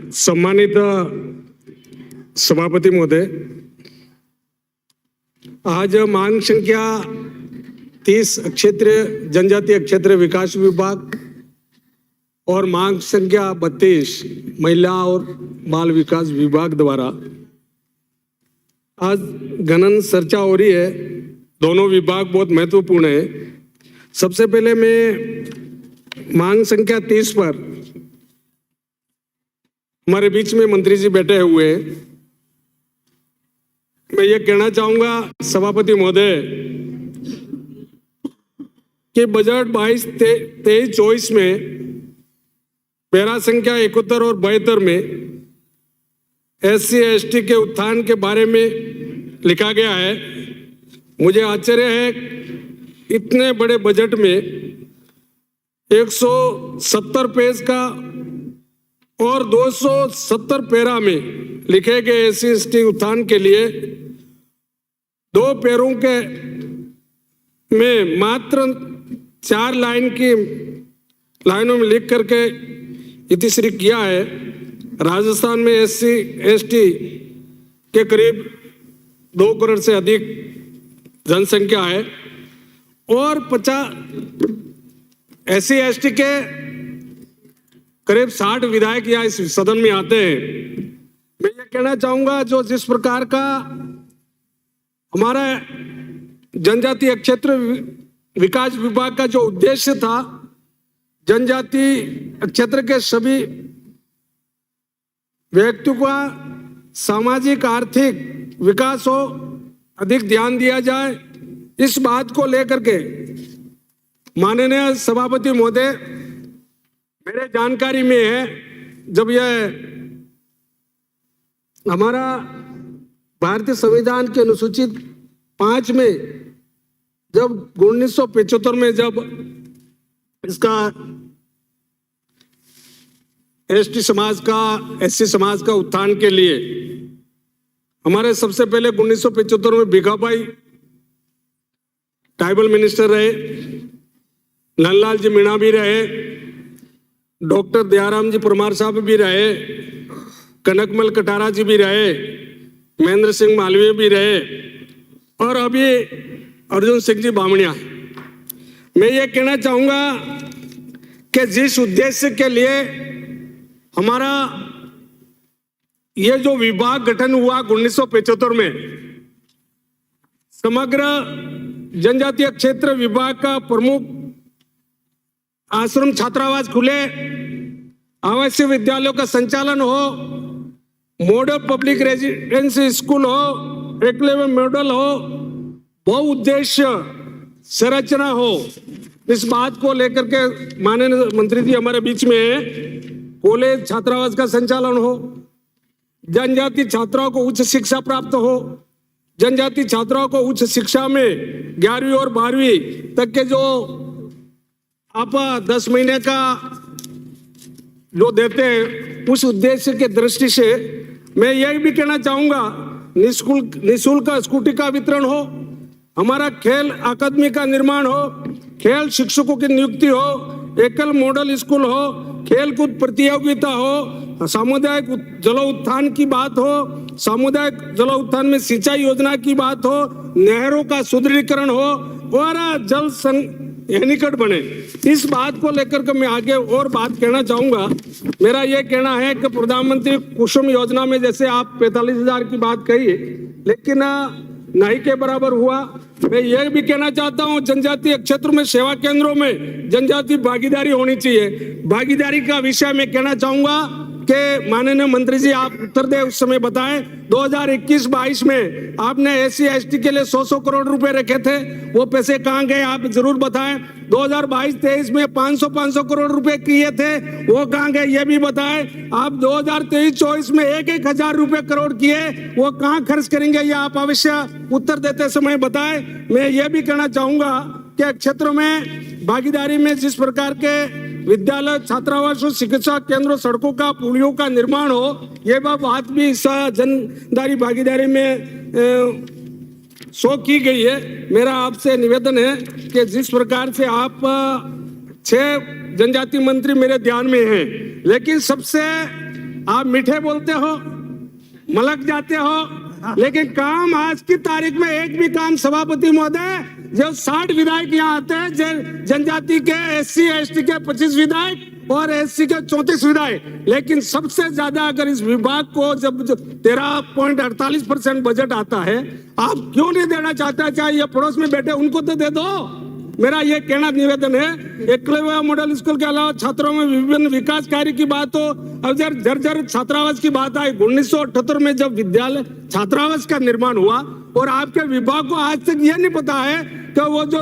सम्मानित सभापति महोदय, आज मांग संख्या 30 क्षेत्रीय जनजातीय क्षेत्र विकास विभाग और मांग संख्या 32 महिला और बाल विकास विभाग द्वारा आज गणन चर्चा हो रही है। दोनों विभाग बहुत महत्वपूर्ण है। सबसे पहले मैं मांग संख्या 30 पर हमारे बीच में मंत्री जी बैठे हुए हैं। मैं ये कहना चाहूंगा सभापति महोदय कि बजट 22-23-24 में पैरा संख्या 71 और 72 में SC/ST के उत्थान के बारे में लिखा गया है। मुझे आश्चर्य है इतने बड़े बजट में 170 पेज का और 270 पैरा में लिखे गए SC/ST उत्थान के लिए 2 पैरों के में मात्र 4 लाइनों में लिख करके इतिश्री किया है। राजस्थान में SC/ST के करीब 2 करोड़ से अधिक जनसंख्या है और 50 SC/ST के करीब 60 विधायक यहाँ इस सदन में आते हैं। मैं ये कहना चाहूंगा जो जिस प्रकार का हमारा जनजातीय क्षेत्र विकास विभाग का जो उद्देश्य था, जनजातीय क्षेत्र के सभी व्यक्तियों का सामाजिक आर्थिक विकास हो, अधिक ध्यान दिया जाए, इस बात को लेकर के माननीय सभापति महोदय मेरे जानकारी में है, जब यह हमारा भारतीय संविधान के अनुसूचित 5 में जब 1975 में जब इसका ST समाज का SC समाज का उत्थान के लिए हमारे सबसे पहले 1975 में भिखाभाई ट्राइबल मिनिस्टर रहे, नंदलाल जी मीणा भी रहे, डॉक्टर दयाराम जी परमार साहब भी रहे, कनकमल कटारा जी भी रहे, महेंद्र सिंह मालवीय भी रहे और अभी अर्जुन सिंह जी बामणिया। मैं ये कहना चाहूंगा कि जिस उद्देश्य के लिए हमारा ये जो विभाग गठन हुआ 1975 में, समग्र जनजातीय क्षेत्र विभाग का प्रमुख आश्रम छात्रावास खुले, आवासीय विद्यालयों का संचालन हो, मॉडल पब्लिक रेजिडेंसी स्कूल हो, एकलव्य मॉडल हो, बहुउद्देश्य संरचना हो, इस बात को लेकर के माननीय मंत्री जी हमारे बीच में है। कॉलेज छात्रावास का संचालन हो, जनजाति छात्राओं को उच्च शिक्षा प्राप्त हो, जनजाति छात्राओं को उच्च शिक्षा में 11वीं और 12वीं तक के जो आप 10 महीने का जो देते हैं, उस उद्देश्य के दृष्टि से मैं यही भी कहना चाहूंगा निःशुल्क स्कूटी का वितरण हो, हमारा खेल अकादमी का निर्माण हो, खेल शिक्षकों की नियुक्ति हो, एकल मॉडल स्कूल हो, खेलकूद प्रतियोगिता हो, सामुदायिक जल उत्थान की बात हो, सामुदायिक जल उत्थान में सिंचाई योजना की बात हो, नहरों का सुदृढ़ीकरण हो और जल निकट बने। इस बात को लेकर के मैं आगे और बात कहना चाहूंगा। मेरा यह कहना है कि प्रधानमंत्री कुसुम योजना में जैसे आप 45,000 की बात कही, लेकिन नहीं के बराबर हुआ। मैं यह भी कहना चाहता हूं जनजातीय क्षेत्र में सेवा केंद्रों में जनजातीय भागीदारी होनी चाहिए। भागीदारी का विषय में कहना चाहूंगा कि माननीय मंत्री जी आप उत्तर दे उस समय बताएं 2021-22 में आपने SC/ST के लिए 100 करोड़ रुपए रखे थे, वो पैसे कहां गए आप जरूर बताएं। 2022-23 में 500 करोड़ रुपए किए थे, वो कहां गए ये भी बताएं। आप 2023-24 में 1,000 रुपए करोड़ किए, वो कहां खर्च करेंगे ये आप अवश्य उत्तर देते समय बताएं। मैं ये भी कहना चाहूंगा कि क्षेत्र में भागीदारी में जिस प्रकार के विद्यालय छात्रावासों चिकित्सा केंद्रों सड़कों का पुलियों का निर्माण हो, ये बात भी जनदारी भागीदारी में शो की गई है। मेरा आपसे निवेदन है कि जिस प्रकार से आप 6 जनजाति मंत्री मेरे ध्यान में हैं, लेकिन सबसे आप मीठे बोलते हो, मलक जाते हो, लेकिन काम आज की तारीख में एक भी काम सभापति महोदय, जो 60 विधायक यहाँ आते हैं, जनजाति के SC ST के 25 विधायक और SC के 34 विधायक, लेकिन सबसे ज्यादा अगर इस विभाग को जब 13.48% बजट आता है, आप क्यों नहीं देना चाहते? चाहे ये पड़ोस में बैठे उनको तो दे दो। मेरा ये कहना निवेदन है, एकलव्य मॉडल स्कूल के अलावा छात्रों में विभिन्न विकास कार्य की बात हो, अब जर्जर छात्रावास की बात आई। 1978 में जब विद्यालय छात्रावास का निर्माण हुआ और आपके विभाग को आज तक यह नहीं पता है कि वो जो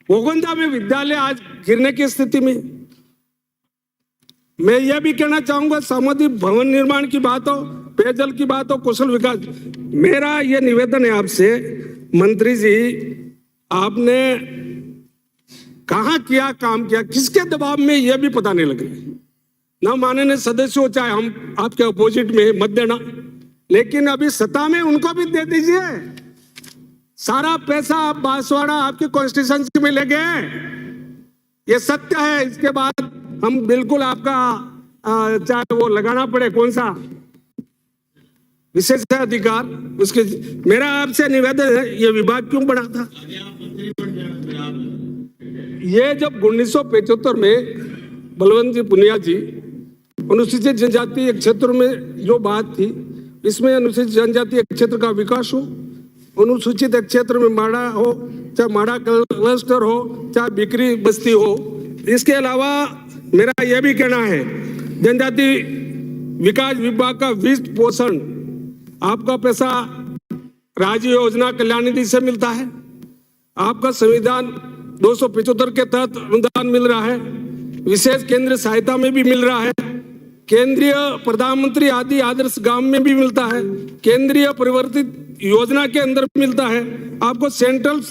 गोगंदा में विद्यालय आज गिरने की स्थिति में। मैं यह भी कहना चाहूंगा, सामुदायिक भवन निर्माण की बात हो, पेयजल की बात हो, कौशल विकास, मेरा यह निवेदन है आपसे मंत्री जी, आपने कहां किया काम किया, किसके दबाव में यह भी पता नहीं लग रहा। ना माननीय सदस्य हो, चाहे हम आपके अपोजिट में मत देना, लेकिन अभी सत्ता में उनको भी दे दीजिए। सारा पैसा आप बांसवाड़ा आपकी कॉन्स्टिट्यूंसी में ले गए, ये सत्य है। इसके बाद हम बिल्कुल आपका चाहे वो लगाना पड़े कौन सा विशेष अधिकार, उसके मेरा आपसे निवेदन है, ये विभाग क्यों बना था? ये जब 1975 में बलवंत जी पुनिया जी अनुसूचित जनजातीय क्षेत्र में जो बात थी, इसमें अनुसूचित जनजातीय क्षेत्र का विकास हो, अनुसूचित क्षेत्र में माड़ा हो, चाहे माड़ा क्लस्टर हो, चाहे बिक्री बस्ती हो। इसके अलावा मेरा यह भी कहना है, जनजाति विकास विभाग का 20% आपका पैसा राज्य योजना कल्याण निधि से मिलता है। आपका संविधान 275 के तहत अनुदान मिल रहा है, विशेष केंद्र सहायता में भी मिल रहा है, केंद्रीय प्रधानमंत्री आदि आदर्श गांव में भी मिलता है, केंद्रीय परिवर्तित योजना के अंदर मिलता है, आपको सेंट्रल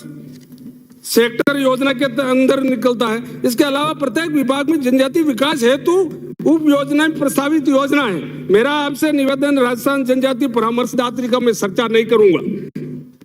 सेक्टर योजना के अंदर निकलता है। इसके अलावा प्रत्येक विभाग में जनजाति विकास हेतु उप योजना प्रस्तावित योजना है। मेरा आपसे निवेदन, राजस्थान जनजाति परामर्शदात्री का मैं चर्चा नहीं करूंगा,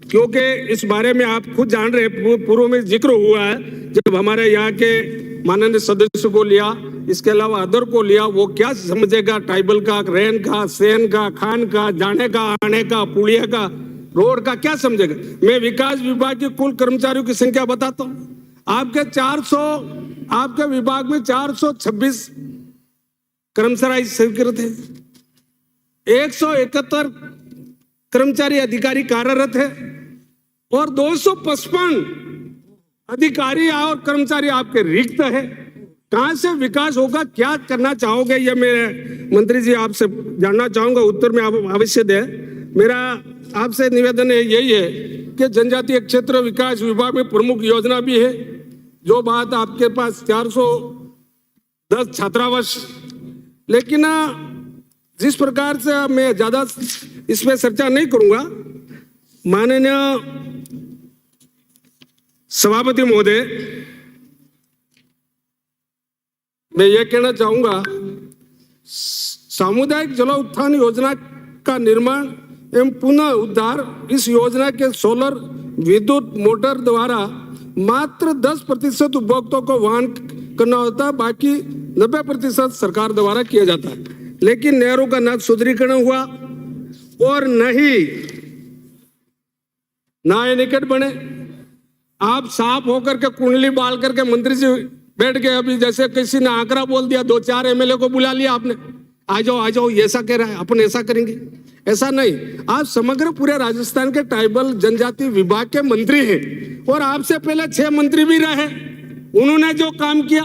क्योंकि इस बारे में आप खुद जान रहे, पूर्व में जिक्र हुआ है जब हमारे यहाँ के माननीय सदस्य को लिया, इसके अलावा अदर को लिया, वो क्या समझेगा ट्राइबल का, रहन का, सहन का, खान का, जाने का, आने का, पुलिया का, रोड का, क्या समझेगा? मैं विकास विभाग के कुल कर्मचारियों की संख्या बताता हूँ। आपके विभाग में 426 कर्मचारी स्वीकृत है, 171 कर्मचारी अधिकारी कार्यरत है और 255 अधिकारी और कर्मचारी आपके रिक्त है। कहां से विकास होगा, क्या करना चाहोगे, ये मैं मंत्री जी आपसे जानना चाहूंगा, उत्तर में आप अवश्य दें। मेरा आपसे निवेदन है यही है कि जनजातीय क्षेत्र विकास विभाग में प्रमुख योजना भी है, जो बात आपके पास 410 छात्रावास, लेकिन जिस प्रकार से मैं ज्यादा इसमें चर्चा नहीं करूंगा, माननीय सभापति महोदय, मैं ये कहना चाहूंगा, सामुदायिक जल उत्थान योजना का निर्माण एवं पुनः उद्धार, इस योजना के सोलर विद्युत मोटर द्वारा मात्र 10% उपभोक्ताओं को वहन करना होता है, बाकी 90% सरकार द्वारा किया जाता है। लेकिन नहरों का न सुदृढ़ीकरण हुआ और ना ये निकट बने। आप साफ होकर के कुंडली बाल करके मंत्री जी बैठ गए, अभी जैसे किसी ने आंकड़ा बोल दिया, 2-4 MLA को बुला लिया आपने, आ जाओ ऐसा कह रहा है, अपन ऐसा करेंगे, ऐसा नहीं। आप समग्र पूरे राजस्थान के ट्राइबल जनजाति विभाग के मंत्री हैं और आपसे पहले 6 मंत्री भी रहे, उन्होंने जो काम किया,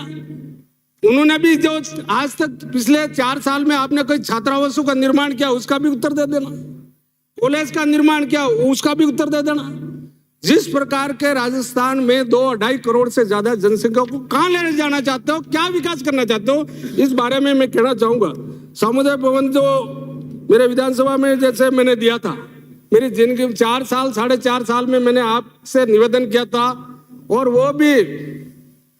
उन्होंने भी जो आज तक पिछले 4 साल में आपने कोई छात्रावासों का निर्माण किया, उसका भी उत्तर दे देना, कॉलेज का निर्माण किया, उसका भी उत्तर दे देना। जिस प्रकार के राजस्थान में 2-2.5 करोड़ से ज्यादा जनसंख्या को कहां लेने जाना चाहते हो, क्या विकास करना चाहते हो, इस बारे में मैं कहना चाहूंगा। सामुदाय भवन जो मेरे विधानसभा में जैसे मैंने दिया था, मेरी जिंदगी 4 साल 4.5 साल में मैंने आपसे निवेदन किया था, और वो भी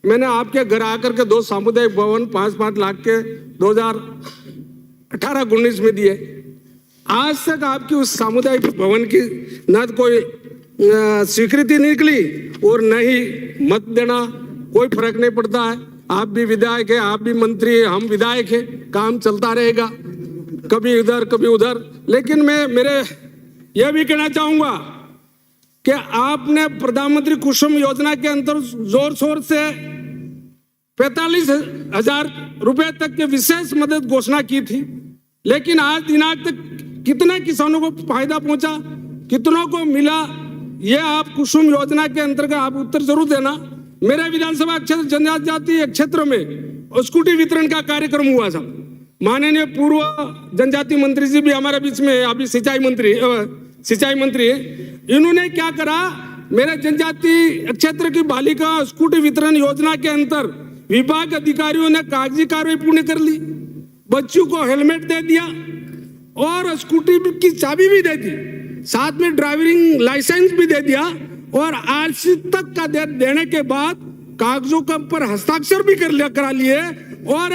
मैंने आपके घर आकर के 2 सामुदायिक भवन 5-5 लाख के 2018-19 में दिए। आज तक आपकी उस सामुदायिक भवन की न कोई स्वीकृति निकली और न ही मत देना, कोई फर्क नहीं पड़ता है। आप भी विधायक है, आप भी मंत्री है, हम विधायक है, काम चलता रहेगा, कभी इधर कभी उधर। लेकिन मैं मेरे यह भी कहना चाहूंगा कि आपने प्रधानमंत्री कुसुम योजना के अंदर जोर शोर से 45,000 रुपए तक के विशेष मदद घोषणा की थी, लेकिन आज दिनांक तक कितने किसानों को फायदा पहुंचा, कितनों को मिला, ये आप कुसुम योजना के अंतर्गत आप उत्तर जरूर देना। मेरे विधानसभा क्षेत्र जनजातीय क्षेत्र में स्कूटी वितरण का कार्यक्रम हुआ था। माननीय पूर्व जनजातीय मंत्री जी भी हमारे बीच में, अभी सिंचाई मंत्री है। इन्होंने क्या करा, मेरे जनजातीय क्षेत्र की बालिका स्कूटी वितरण योजना के अंतर विभाग अधिकारियों ने कागजी कार्रवाई पूर्ण कर ली, बच्चों को हेलमेट दे दिया और स्कूटी की चाबी भी दे दी, साथ में ड्राइविंग लाइसेंस भी दे दिया और आरसी तक का देने के बाद कागजों के पर हस्ताक्षर भी करा लिए और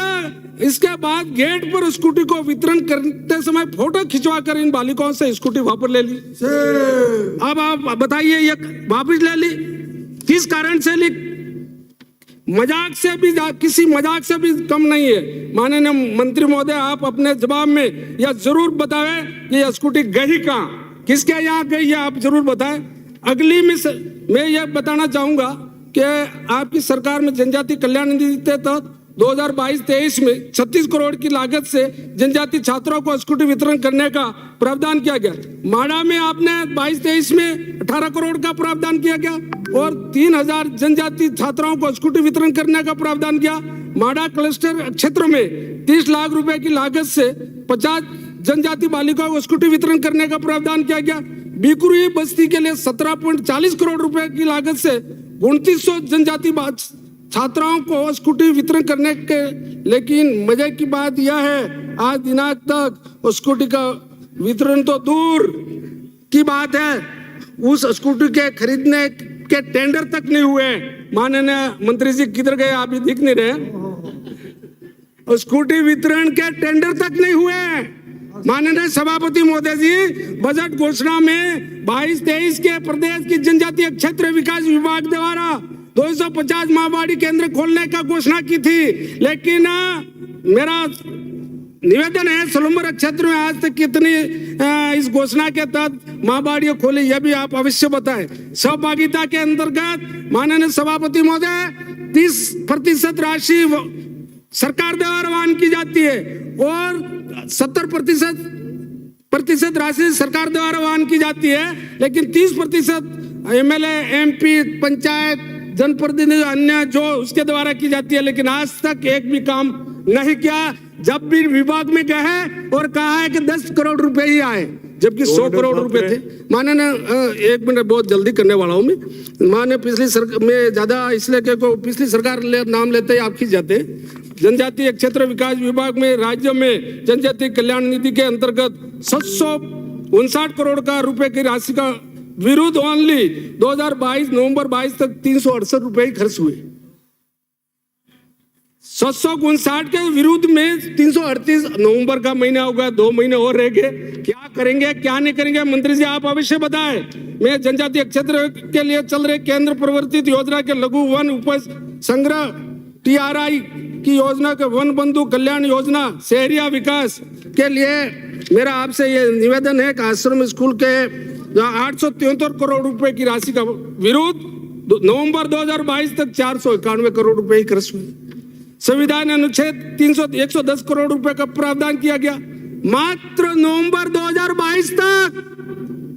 इसके बाद गेट पर स्कूटी को वितरण करते समय फोटो खिंचवा कर इन बालिकाओं से स्कूटी वापस ले ली। अब आप बताइए, ये वापस ले ली किस कारण से ली? मजाक से भी, किसी मजाक से भी कम नहीं है। माननीय मंत्री महोदय, आप अपने जवाब में यह जरूर बताएं कि यह स्कूटी गई कहाँ, किसके यहाँ गई है, आप जरूर बताएं। अगली में मैं यह बताना चाहूंगा कि आपकी सरकार में जनजातीय कल्याण निधि के तहत 2022-23 में 36 करोड़ की लागत से जनजातीय छात्रों को स्कूटी वितरण करने का प्रावधान किया गया। माड़ा में आपने 22-23 में 18 करोड़ का प्रावधान किया गया और 3,000 जनजातीय छात्राओं को स्कूटी वितरण करने का प्रावधान किया। माड़ा क्लस्टर क्षेत्र में 30 लाख रुपए की लागत से 50 जनजातीय बालिकाओं को स्कूटी वितरण करने का प्रावधान किया गया। बिकुरी बस्ती के लिए 17.40 करोड़ रुपए की लागत से 2900 जनजातीय छात्राओं को स्कूटी वितरण करने के, लेकिन मजे की बात यह है आज दिनांक तक स्कूटी का वितरण तो दूर की बात है, उस स्कूटी के खरीदने के टेंडर तक नहीं हुए। माननीय मंत्री जी किधर गए, आप भी दिख नहीं रहे। स्कूटी वितरण के टेंडर तक नहीं हुए। माननीय सभापति महोदय जी, बजट घोषणा में 22-23 के प्रदेश की जनजातीय क्षेत्र विकास विभाग द्वारा 250 माहवाड़ी केंद्र खोलने का घोषणा की थी, लेकिन मेरा निवेदन है सोलंबर क्षेत्र में आज तक कितनी इस घोषणा के तहत माहवाड़ियां खोली, यह भी आप अवश्य बताएं। सहभागिता के अंतर्गत माननीय सभापति महोदय 30% राशि सरकार द्वारा वहन की जाती है और 70% राशि सरकार द्वारा वहन की जाती है, लेकिन 30% एमएलए, एमपी, पंचायत, जनप्रतिनिधि अन्य जो उसके द्वारा की जाती है, लेकिन आज तक एक भी काम नहीं किया। जब भी विभाग में गए और कहा है कि 10 करोड़ रुपए ही आए, जबकि 100 करोड़ रुपए थे। माननीय, एक मिनट, बहुत जल्दी करने वाला हूँ मैं। माननीय पिछली सरकार में ज्यादा इसलिए कि पिछली सरकार नाम लेते ही आप खींच जाते। जनजातीय क्षेत्र विकास विभाग में राज्य में जनजातीय कल्याण निधि के अंतर्गत 759 करोड़ का रुपए की राशि का विरुद्ध ओनली 2022 नवंबर 22 तक 368 रुपए ही खर्च हुए। 759 के विरुद्ध में 338 नवंबर का महीना हो गया, 2 महीने और रह गए। क्या करेंगे क्या नहीं करेंगे, मंत्री जी आप अवश्य बताएं। मैं जनजातीय क्षेत्र के लिए चल रहे केंद्र प्रवर्तित योजना के लघु वन उपज संग्रह TRI की योजना के वन बंधु कल्याण योजना शहरिया विकास के लिए मेरा आपसे ये निवेदन है कि आश्रम स्कूल के 873 करोड़ रुपए की राशि का विरुद्ध नवंबर 2022 तक 491 करोड़ रुपए ही खर्च हुए। संविधान अनुच्छेद 110 करोड़ रुपए का प्रावधान किया गया। मात्र नवंबर 2022 तक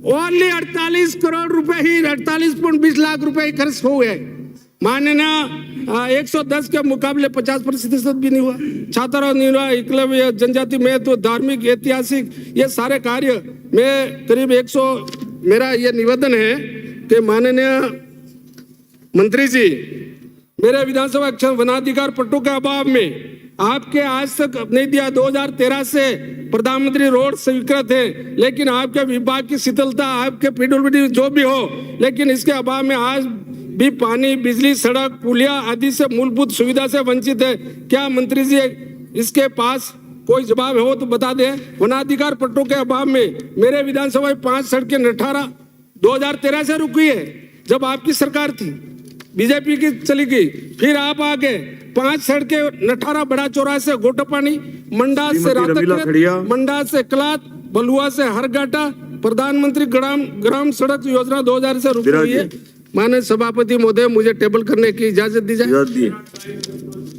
ओनली 48 करोड़ रुपए ही, 48.20 लाख रुपए ही खर्च हो गए। माननीय 110 के मुकाबले 50% भी नहीं हुआ। छात्रा निर्वाह, एकलव्य, जनजाति महत्व, धार्मिक, ऐतिहासिक, ये सारे कार्य में करीब 100। मेरा ये निवेदन है कि माननीय मंत्री जी, मेरे विधानसभा क्षेत्र वनाधिकार पट्टों के अभाव में आपके आज तक नहीं दिया। 2013 से प्रधानमंत्री रोड स्वीकृत है, लेकिन आपके विभाग की शिथिलता, आपके PWD जो भी हो, लेकिन इसके अभाव में आज भी पानी, बिजली, सड़क, पुलिया आदि से मूलभूत सुविधा से वंचित है। क्या मंत्री जी इसके पास कोई जवाब हो तो बता दें। वनाधिकार पट्टों के अभाव में मेरे विधानसभा में 5 सड़कें 18 2013 से रुकी है, जब आपकी सरकार थी। बीजेपी की चली गई। फिर आप आगे 5 सड़कें नठारा बड़ा चौराहे से गोटपानी, मंडा से रातक, मंडा से कलात, बलुआ से हरगाटा, प्रधानमंत्री ग्राम सड़क योजना 2000 से रुकी हुई है। माननीय सभापति महोदय, मुझे टेबल करने की इजाजत दी जाए।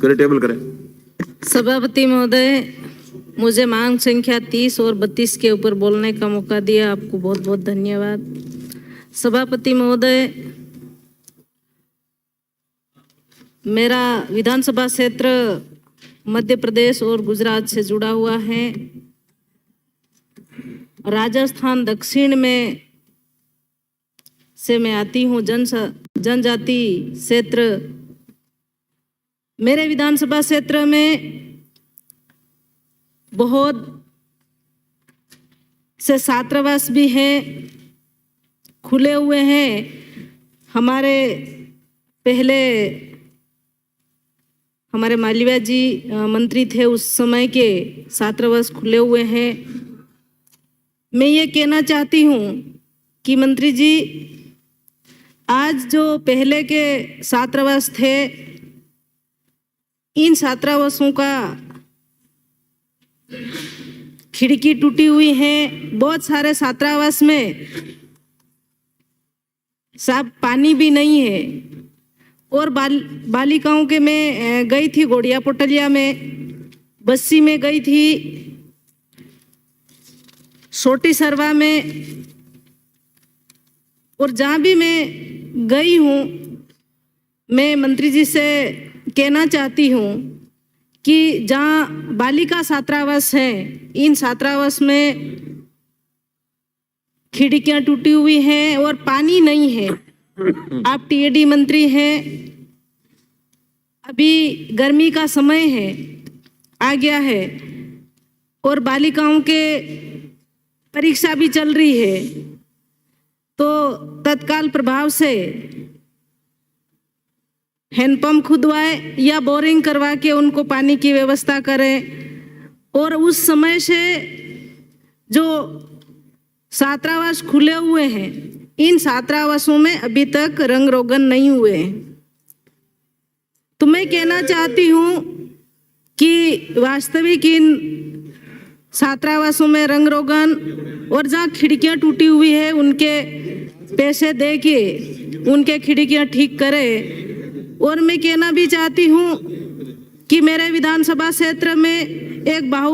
करे टेबल करें। सभापति महोदय, मुझे मांग संख्या 30 और 32 के ऊपर बोलने का मौका दिया, आपको बहुत बहुत धन्यवाद। सभापति महोदय, मेरा विधानसभा क्षेत्र मध्य प्रदेश और गुजरात से जुड़ा हुआ है। राजस्थान दक्षिण में से मैं आती हूँ, जनजाति क्षेत्र। मेरे विधानसभा क्षेत्र में बहुत से छात्रावास भी हैं, खुले हुए हैं। हमारे पहले हमारे मालवीय जी मंत्री थे, उस समय के छात्रावास खुले हुए हैं। मैं ये कहना चाहती हूँ कि मंत्री जी, आज जो पहले के छात्रावास थे, इन छात्रावासों का खिड़की टूटी हुई है। बहुत सारे छात्रावास में साफ पानी भी नहीं है। और बालिकाओं के मैं गई थी गोड़िया पोटलिया में, बस्सी में गई थी, छोटी सरवा में, और जहाँ भी मैं गई हूँ, मैं मंत्री जी से कहना चाहती हूँ कि जहाँ बालिका छात्रावास है, इन छात्रावास में खिड़कियाँ टूटी हुई हैं और पानी नहीं है। आप टीएडी मंत्री हैं, अभी गर्मी का समय है, आ गया है, और बालिकाओं के परीक्षा भी चल रही है, तो तत्काल प्रभाव से हैंडपंप खुदवाए या बोरिंग करवा के उनको पानी की व्यवस्था करें। और उस समय से जो छात्रावास खुले हुए हैं, इन छात्रावासों में अभी तक रंग रोगन नहीं हुए हैं। तो मैं कहना चाहती हूँ कि वास्तविक इन छात्रावासों में रंग रोगन और जहाँ खिड़कियाँ टूटी हुई है, उनके पैसे दे के उनके खिड़कियाँ ठीक करें। और मैं कहना भी चाहती हूँ कि मेरे विधानसभा क्षेत्र में एक बाहु